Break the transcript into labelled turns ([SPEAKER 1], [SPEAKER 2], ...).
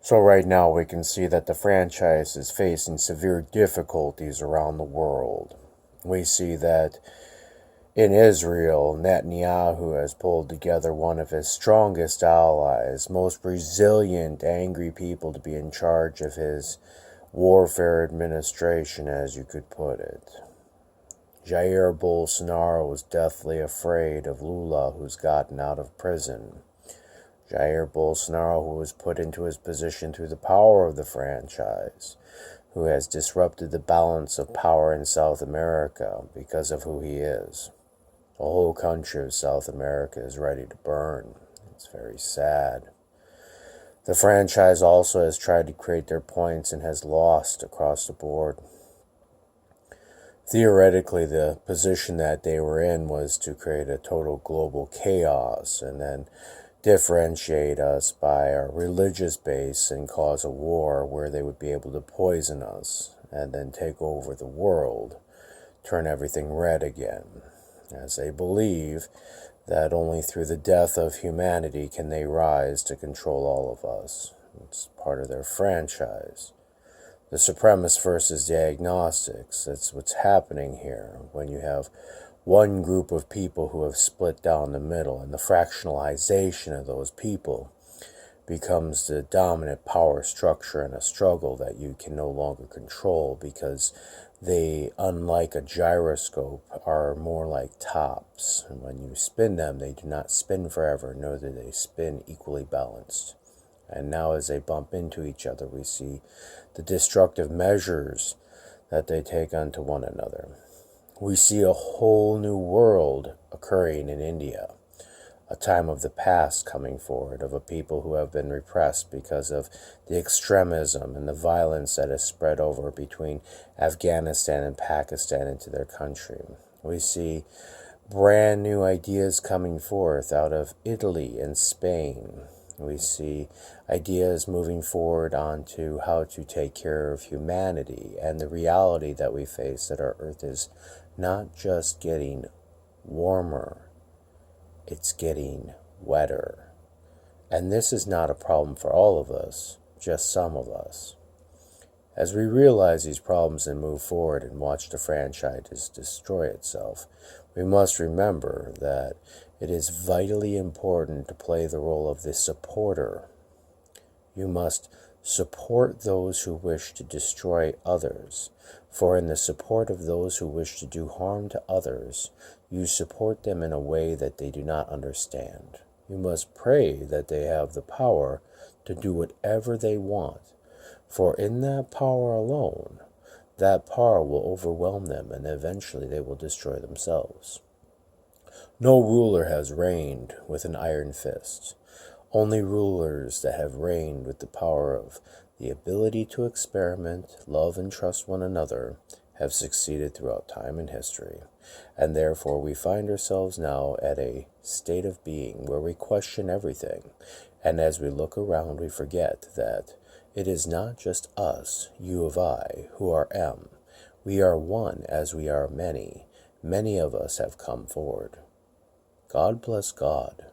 [SPEAKER 1] So right now we can see that the franchise is facing severe difficulties around the world. We see that in Israel, Netanyahu has pulled together one of his strongest allies, most resilient, angry people to be in charge of his warfare administration, as you could put it. Jair Bolsonaro is deathly afraid of Lula, who's gotten out of prison. Jair Bolsonaro, who was put into his position through the power of the franchise, who has disrupted the balance of power in South America because of who he is. The whole country of South America is ready to burn. It's very sad. The franchise also has tried to create their points and has lost across the board. Theoretically, the position that they were in was to create a total global chaos and then differentiate us by our religious base and cause a war where they would be able to poison us and then take over the world, turn everything red again, as they believe that only through the death of humanity can they rise to control all of us. It's part of their franchise. The supremacists versus the agnostics, that's what's happening here when you have one group of people who have split down the middle, and the fractionalization of those people becomes the dominant power structure in a struggle that you can no longer control, because they, unlike a gyroscope, are more like tops. And when you spin them, they do not spin forever, nor do they spin equally balanced. And now as they bump into each other, we see the destructive measures that they take onto one another. We see a whole new world occurring in India, a time of the past coming forward of a people who have been repressed because of the extremism and the violence that has spread over between Afghanistan and Pakistan into their country. We see brand new ideas coming forth out of Italy and Spain. We see ideas moving forward onto how to take care of humanity and the reality that we face, that our earth is not just getting warmer, it's getting wetter. And this is not a problem for all of us, just some of us. As we realize these problems and move forward and watch the franchise destroy itself, we must remember that it is vitally important to play the role of the supporter. You must support those who wish to destroy others, for in the support of those who wish to do harm to others, you support them in a way that they do not understand. You must pray that they have the power to do whatever they want, for in that power alone, that power will overwhelm them and eventually they will destroy themselves. No ruler has reigned with an iron fist. Only rulers that have reigned with the power of the ability to experiment, love, and trust one another have succeeded throughout time and history. And therefore we find ourselves now at a state of being where we question everything. And as we look around, we forget that it is not just us, you of I, who are M. We are one as we are many. Many of us have come forward. God bless God.